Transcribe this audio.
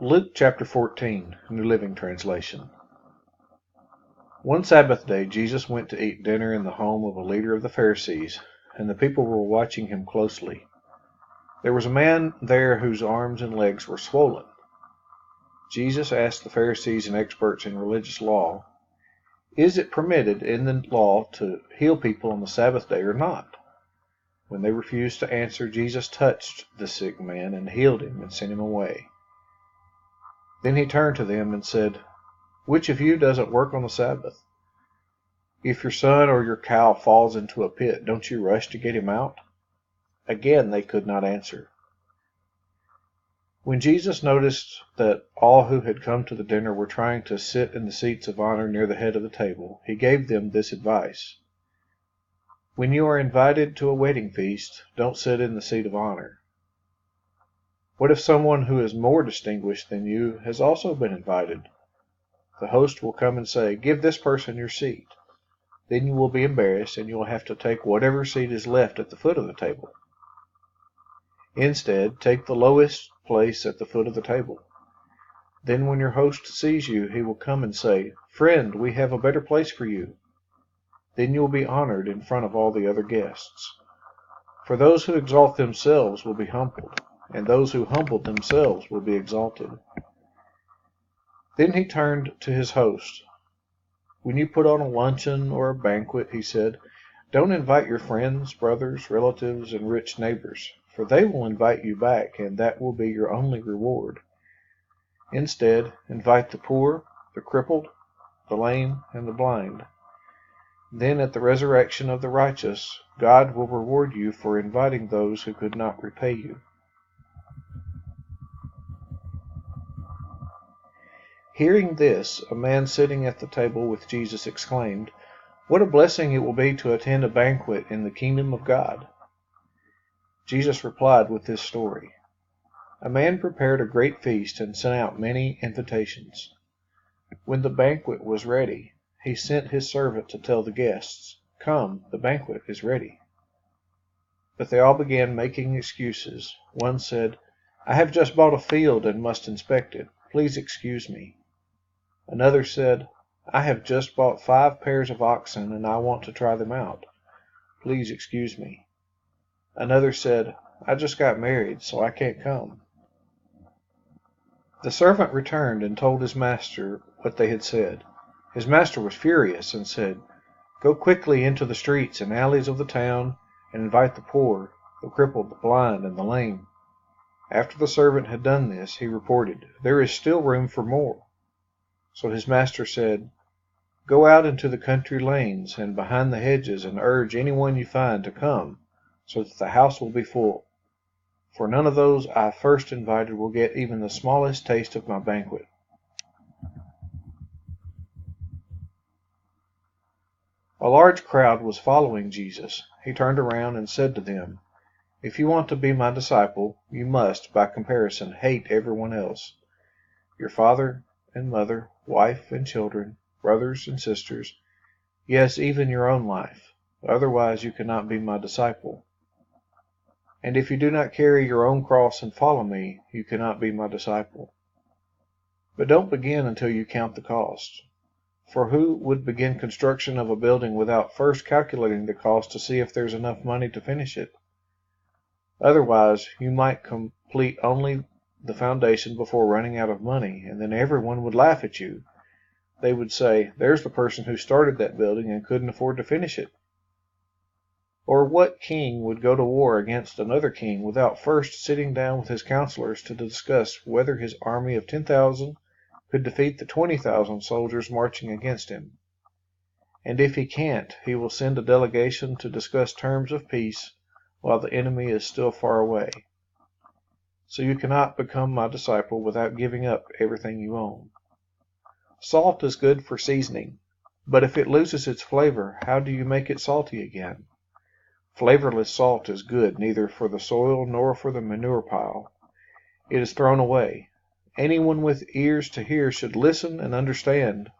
Luke chapter 14, New Living Translation. One Sabbath day, Jesus went to eat dinner in the home of a leader of the Pharisees, and the people were watching him closely. There was a man there whose arms and legs were swollen. Jesus asked the Pharisees and experts in religious law, "Is it permitted in the law to heal people on the Sabbath day or not?" When they refused to answer, Jesus touched the sick man and healed him and sent him away. Then he turned to them and said, "Which of you doesn't work on the Sabbath? If your son or your cow falls into a pit, don't you rush to get him out?" Again they could not answer. When Jesus noticed that all who had come to the dinner were trying to sit in the seats of honor near the head of the table, he gave them this advice: "When you are invited to a wedding feast, don't sit in the seat of honor. What if someone who is more distinguished than you has also been invited? The host will come and say, 'Give this person your seat.' Then you will be embarrassed, and you will have to take whatever seat is left at the foot of the table. Instead, take the lowest place at the foot of the table. Then when your host sees you, he will come and say, 'Friend, we have a better place for you.' Then you will be honored in front of all the other guests. For those who exalt themselves will be humbled, and those who humble themselves will be exalted." Then he turned to his host. "When you put on a luncheon or a banquet," he said, "don't invite your friends, brothers, relatives, and rich neighbors, for they will invite you back, and that will be your only reward. Instead, invite the poor, the crippled, the lame, and the blind. Then at the resurrection of the righteous, God will reward you for inviting those who could not repay you." Hearing this, a man sitting at the table with Jesus exclaimed, "What a blessing it will be to attend a banquet in the kingdom of God!" Jesus replied with this story: A man prepared a great feast and sent out many invitations. When the banquet was ready, he sent his servant to tell the guests, "Come, the banquet is ready." But they all began making excuses. One said, "I have just bought a field and must inspect it. Please excuse me." Another said, "I have just bought 5 pairs of oxen and I want to try them out. Please excuse me." Another said, "I just got married, so I can't come." The servant returned and told his master what they had said. His master was furious and said, "Go quickly into the streets and alleys of the town and invite the poor, the crippled, the blind, and the lame." After the servant had done this, he reported, "There is still room for more." So his master said, "Go out into the country lanes and behind the hedges and urge anyone you find to come, so that the house will be full. For none of those I first invited will get even the smallest taste of my banquet." A large crowd was following Jesus. He turned around and said to them, "If you want to be my disciple, you must, by comparison, hate everyone else. Your father and mother, wife and children, brothers and sisters, yes, even your own life. Otherwise you cannot be my disciple. And if you do not carry your own cross and follow me, you cannot be my disciple. But don't begin until you count the cost. For who would begin construction of a building without first calculating the cost to see if there's enough money to finish it? Otherwise, you might complete only the foundation before running out of money, and then everyone would laugh at you. They would say, 'There's the person who started that building and couldn't afford to finish it.' Or what king would go to war against another king without first sitting down with his counselors to discuss whether his army of 10,000 could defeat the 20,000 soldiers marching against him? And if he can't, he will send a delegation to discuss terms of peace while the enemy is still far away. So you cannot become my disciple without giving up everything you own. Salt is good for seasoning, but if it loses its flavor, how do you make it salty again? Flavorless salt is good neither for the soil nor for the manure pile. It is thrown away. Anyone with ears to hear should listen and understand